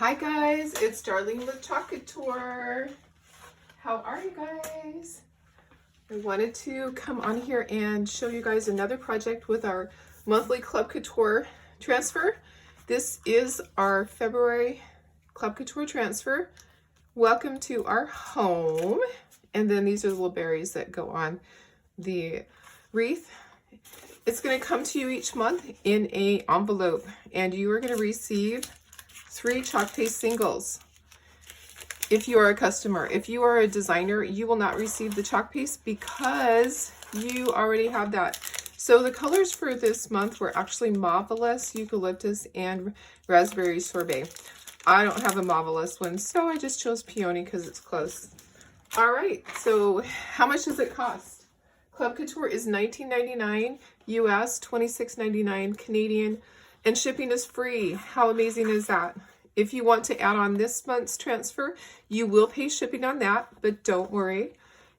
Hi guys, it's Darlene with Chalk Couture. How are you guys? I wanted to come on here and show you guys another project with our monthly Club Couture transfer. This is our February Club Couture transfer. Welcome to our home. And then these are the little berries that go on the wreath. It's going to come to you each month in an envelope, and you are going to receive 3 chalk paste singles. If you are a customer, if you are a designer, you will not receive the chalk paste because you already have that. So the colors for this month were actually Marvelous, Eucalyptus, and Raspberry Sorbet. I don't have a Marvelous one, so I just chose Peony because it's close. All right, so how much does it cost? Club Couture is $19.99 US, $26.99 Canadian, and shipping is free. How amazing is that? If you want to add on this month's transfer, you will pay shipping on that, but don't worry.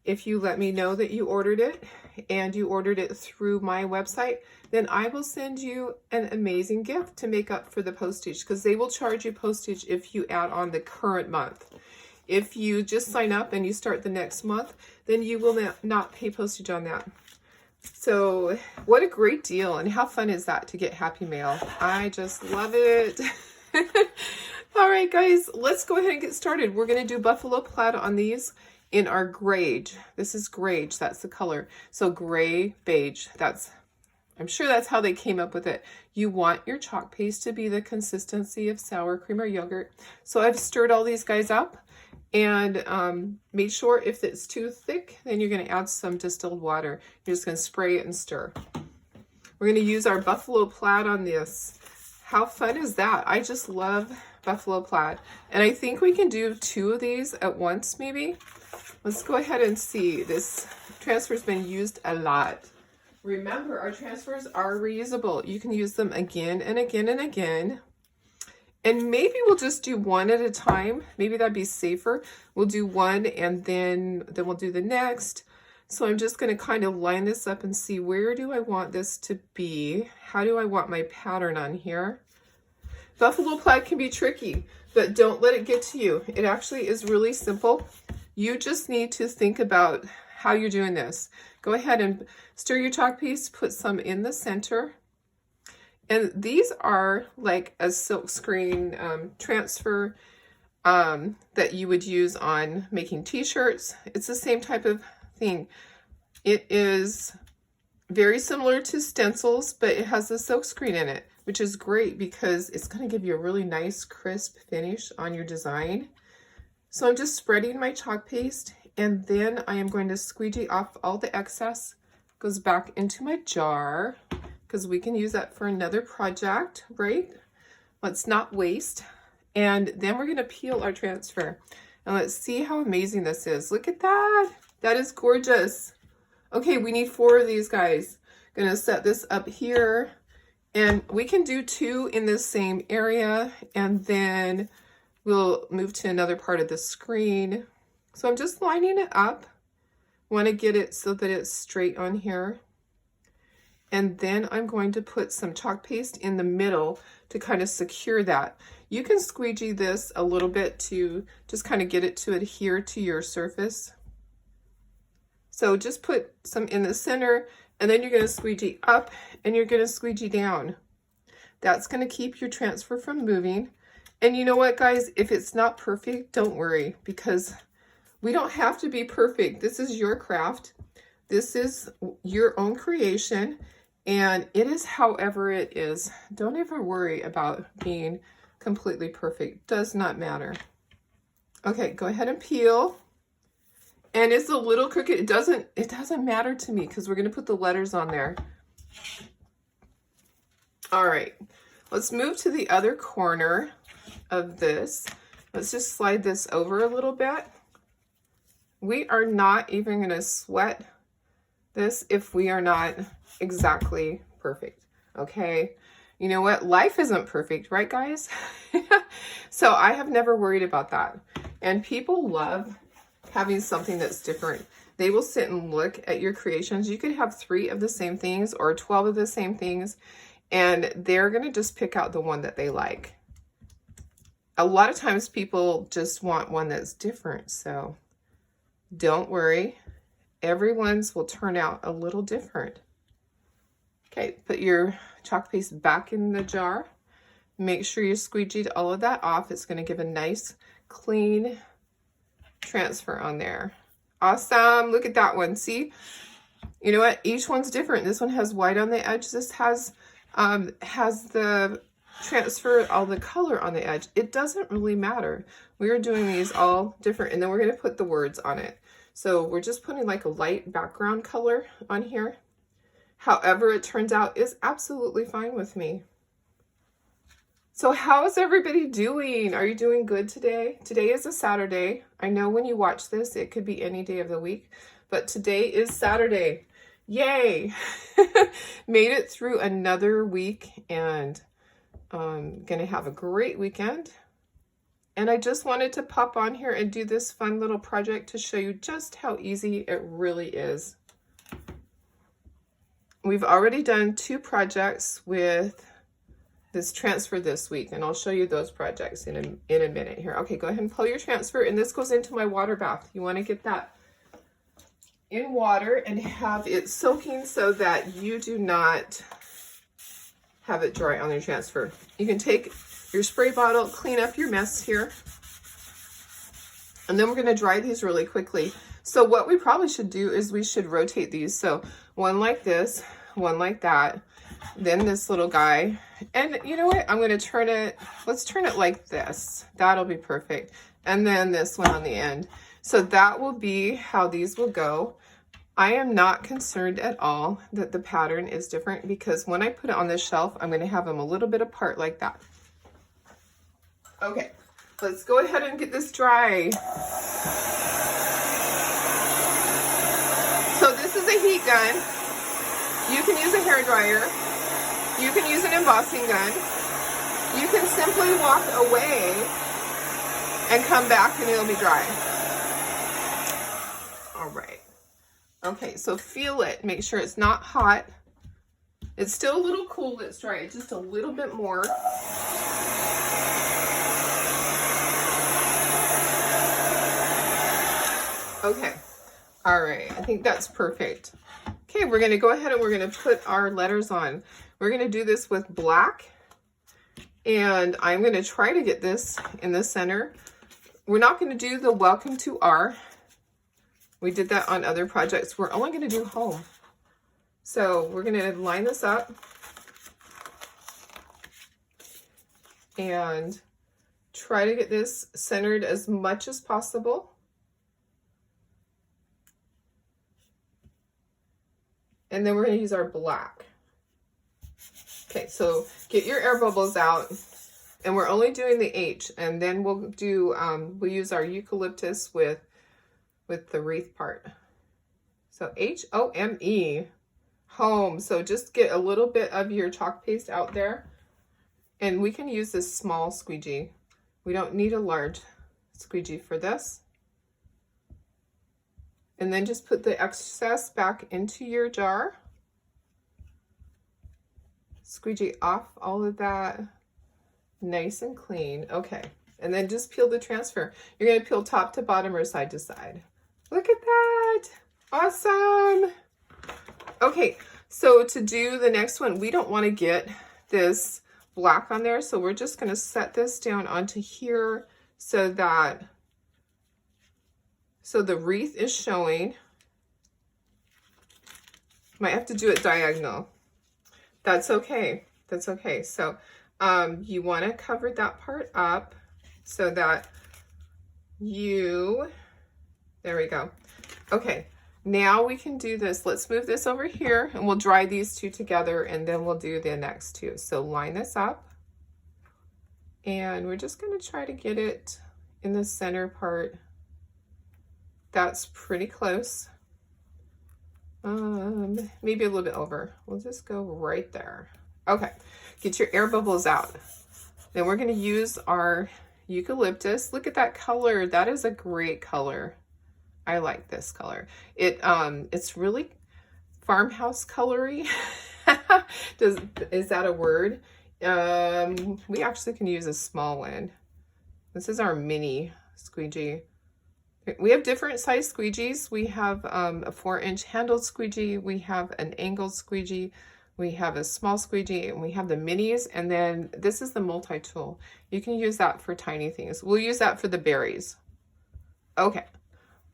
If you let me know that you ordered it and you ordered it through my website, then I will send you an amazing gift to make up for the postage, because they will charge you postage if you add on the current month. If you just sign up and you start the next month, then you will not pay postage on that. So what a great deal, and how fun is that to get Happy Mail? I just love it. All right, guys, let's go ahead and get started. We're going to do buffalo plaid on these in our grage. This is grage, that's the color. So gray beige, I'm sure that's how they came up with it. You want your chalk paste to be the consistency of sour cream or yogurt. So I've stirred all these guys up and made sure if it's too thick, then you're going to add some distilled water. You're just going to spray it and stir. We're going to use our buffalo plaid on this. How fun is that? I just love buffalo plaid. And I think we can do 2 of these at once, maybe. Let's go ahead and see. This transfer's been used a lot. Remember, our transfers are reusable. You can use them again and again and again. And maybe we'll just do 1 at a time. Maybe that'd be safer. We'll do 1 and then we'll do the next. So I'm just going to kind of line this up and see, where do I want this to be? How do I want my pattern on here? Buffalo plaid can be tricky, but don't let it get to you. It actually is really simple. You just need to think about how you're doing this. Go ahead and stir your chalk paste, put some in the center. And these are like a silkscreen transfer that you would use on making t-shirts. It's the same type of thing. It is very similar to stencils, but it has the silkscreen in it, which is great because it's going to give you a really nice crisp finish on your design. So I'm just spreading my chalk paste, and then I am going to squeegee off all the excess. Goes back into my jar because we can use that for another project, right? Let's not waste. And then we're going to peel our transfer. And let's see how amazing this is. Look at that. That is gorgeous. Okay, we need 4 of these guys. Gonna set this up here, and we can do 2 in the same area, and then we'll move to another part of the screen. So I'm just lining it up. Want to get it so that it's straight on here. And then I'm going to put some chalk paste in the middle to kind of secure that. You can squeegee this a little bit to just kind of get it to adhere to your surface. So just put some in the center, and then you're going to squeegee up and you're going to squeegee down. That's going to keep your transfer from moving. And you know what, guys? If it's not perfect, don't worry, because we don't have to be perfect. This is your craft. This is your own creation, and it is however it is. Don't ever worry about being completely perfect. Does not matter. Okay, go ahead and peel. And it's a little crooked. It doesn't matter to me because we're going to put the letters on there. All right, let's move to the other corner of this. Let's just slide this over a little bit. We are not even going to sweat this if we are not exactly perfect, okay? You know what? Life isn't perfect, right, guys? So I have never worried about that. And people love having something that's different. They will sit and look at your creations. You could have 3 of the same things or 12 of the same things, and they're going to just pick out the one that they like. a lot of times people just want one that's different. So don't worry. Everyone's will turn out a little different. Okay, put your chalk paste back in the jar. Make sure you squeegeed all of that off. It's going to give a nice, clean transfer on there. Awesome. Look at that one. See? You know what? Each one's different. This one has white on the edge. This has the transfer, all the color on the edge. It doesn't really matter. We are doing these all different, and then we're going to put the words on it. So we're just putting like a light background color on here. However it turns out is absolutely fine with me. So how's everybody doing? Are you doing good today? Today is a Saturday. I know when you watch this, it could be any day of the week, but today is Saturday. Yay! Made it through another week, and gonna have a great weekend. And I just wanted to pop on here and do this fun little project to show you just how easy it really is. We've already done 2 projects with this transfer this week, and I'll show you those projects in a minute here. Okay, go ahead and pull your transfer, and this goes into my water bath. You want to get that in water and have it soaking so that you do not have it dry on your transfer. You can take your spray bottle, clean up your mess here, and then we're going to dry these really quickly. So what we probably should do is we should rotate these. So one like this, one like that, then this little guy. And you know what? I'm going to turn it, let's turn it like this. That'll be perfect. And then this one on the end. So that will be how these will go. I am not concerned at all that the pattern is different, because when I put it on this shelf, I'm going to have them a little bit apart like that. Okay, let's go ahead and get this dry. So this is a heat gun. You can use a hair dryer. You can use an embossing gun. You can simply walk away and come back and it'll be dry. All right. Okay, so feel it. Make sure it's not hot. It's still a little cool. Let's try it just a little bit more. Okay. All right. I think that's perfect. Okay, we're going to go ahead and we're going to put our letters on. We're going to do this with black, and I'm going to try to get this in the center. We're not going to do the welcome to our. We did that on other projects. We're only going to do home. So we're going to line this up and try to get this centered as much as possible. And then we're going to use our black. Okay, so get your air bubbles out, and we're only doing the H, and then we'll do, we'll use our eucalyptus with the wreath part. So H-O-M-E, home. So just get a little bit of your chalk paste out there, and we can use this small squeegee. We don't need a large squeegee for this. And then just put the excess back into your jar. Squeegee off all of that, nice and clean. Okay, and then just peel the transfer. You're going to peel top to bottom or side to side. Look at that. Awesome. Okay, so to do the next one, we don't want to get this black on there, so we're just going to set this down onto here so that the wreath is showing. Might have to do it diagonal. That's okay. That's okay. So you want to cover that part up so that there we go. Okay, now we can do this. Let's move this over here, and we'll dry these 2 together, and then we'll do the next 2. So line this up, and we're just going to try to get it in the center part. That's pretty close. Maybe a little bit over. We'll just go right there. Okay, get your air bubbles out. Then we're going to use our eucalyptus. Look at that color. That is a great color. I like this color. It's really farmhouse colory. Is that a word? We actually can use a small one. This is our mini squeegee. We have different size squeegees. We have a 4-inch handled squeegee. We have an angled squeegee. We have a small squeegee, and we have the minis. And then this is the multi-tool. You can use that for tiny things. We'll use that for the berries. Okay.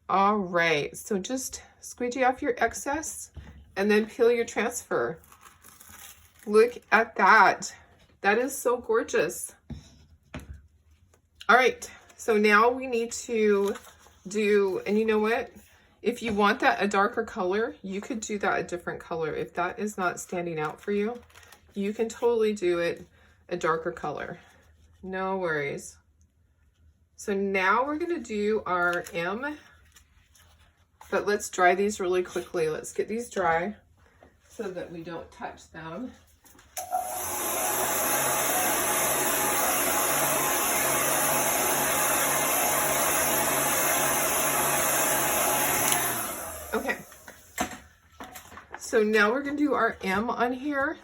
All right. So just squeegee off your excess and then peel your transfer. Look at that. That is so gorgeous. All right. So now we need to do, and you know what? If you want that a darker color, you could do that a different color. If that is not standing out for you, you can totally do it a darker color. No worries. So now we're going to do our M, but let's dry these really quickly. Let's get these dry so that we don't touch them. Okay, so now we're going to do our M on here,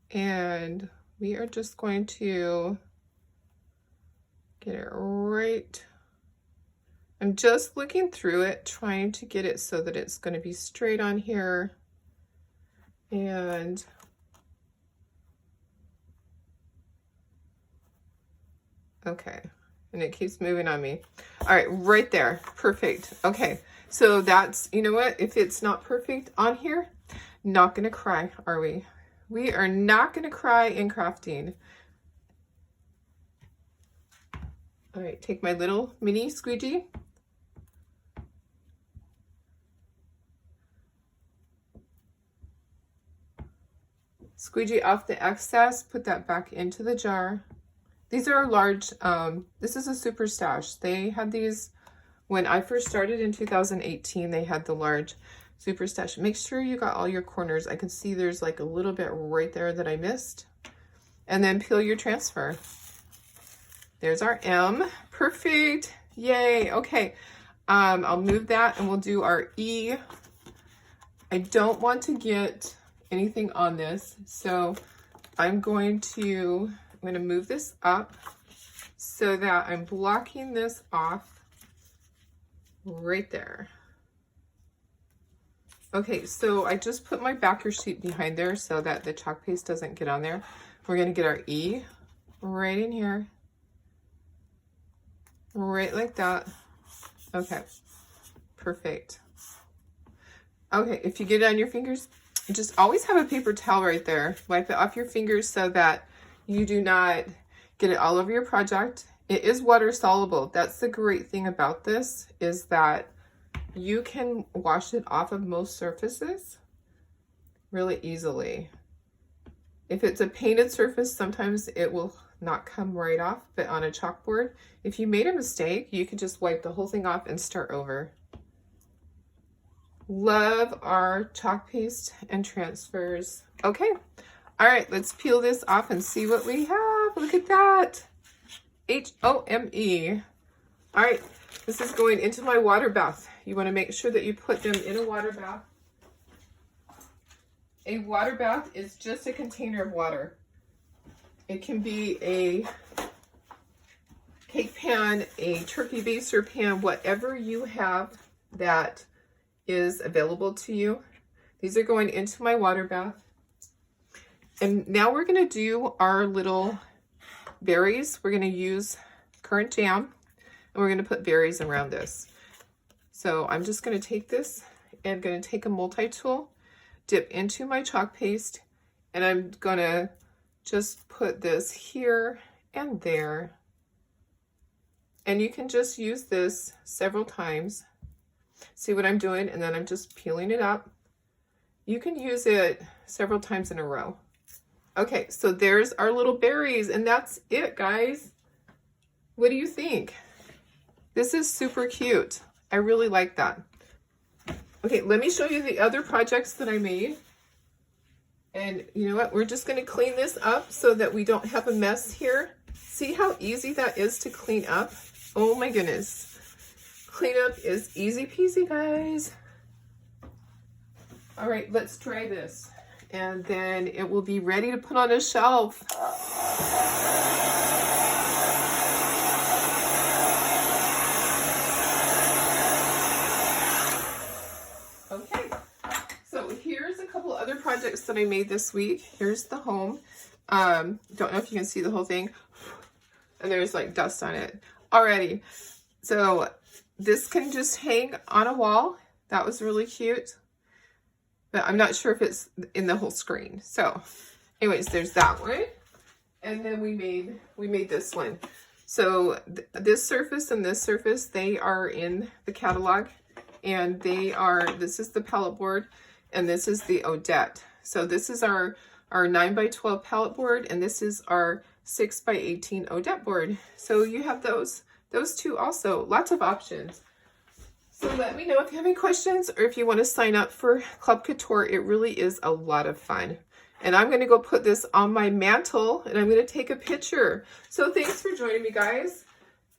and we are just going to get it right. I'm just looking through it, trying to get it so that it's going to be straight on here, and okay. And it keeps moving on me. All right, right there. Perfect. Okay, so that's, you know what? If it's not perfect on here, not going to cry, are we? We are not going to cry in crafting. All right, take my little mini squeegee. Squeegee off the excess, put that back into the jar. These are large, this is a super stash. They had these when I first started in 2018, they had the large super stash. Make sure you got all your corners. I can see there's like a little bit right there that I missed. And then peel your transfer. There's our M, perfect, yay, okay. I'll move that and we'll do our E. I don't want to get anything on this, so I'm going to move this up so that I'm blocking this off right there. Okay, so I just put my backer sheet behind there so that the chalk paste doesn't get on there. We're going to get our E right in here, right like that. Okay, perfect. Okay, if you get it on your fingers, just always have a paper towel right there. Wipe it off your fingers so that you do not get it all over your project. It is water soluble. That's the great thing about this, is that you can wash it off of most surfaces really easily. If it's a painted surface, sometimes it will not come right off, but on a chalkboard, if you made a mistake, you could just wipe the whole thing off and start over. Love our chalk paste and transfers. Okay. All right, let's peel this off and see what we have. Look at that. H-O-M-E. All right, this is going into my water bath. You want to make sure that you put them in a water bath. A water bath is just a container of water. It can be a cake pan, a turkey baster pan, whatever you have that is available to you. These are going into my water bath. And now we're going to do our little berries. We're going to use currant jam, and we're going to put berries around this. So I'm just going to take this and going to take a multi-tool, dip into my chalk paste, and I'm going to just put this here and there. And you can just use this several times. See what I'm doing? And then I'm just peeling it up. You can use it several times in a row. Okay, so there's our little berries, and that's it, guys. What do you think? This is super cute. I really like that. Okay, let me show you the other projects that I made. And you know what? We're just going to clean this up so that we don't have a mess here. See how easy that is to clean up? Oh my goodness. Cleanup is easy peasy, guys. All right, let's try this. And then it will be ready to put on a shelf. projects that I made this week. Here's the home. Don't know if you can see the whole thing. And there's like dust on it already. So this can just hang on a wall. That was really cute. But I'm not sure if it's in the whole screen. So anyways, there's that one. And then we made this one. So this surface and this surface, they are in the catalog. And this is the palette board and this is the Odette. So this is our 9x12 palette board and this is our 6x18 Odette board. So you have those two also. Lots of options. So let me know if you have any questions or if you want to sign up for Club Couture. It really is a lot of fun. And I'm going to go put this on my mantle and I'm going to take a picture. So thanks for joining me, guys.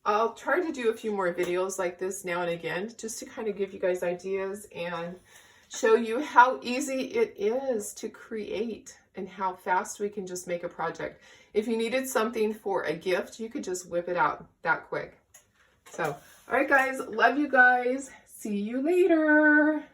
I'll try to do a few more videos like this now and again, just to kind of give you guys ideas and show you how easy it is to create and how fast we can just make a project. If you needed something for a gift, you could just whip it out that quick. So, all right, guys, love you guys. See you later.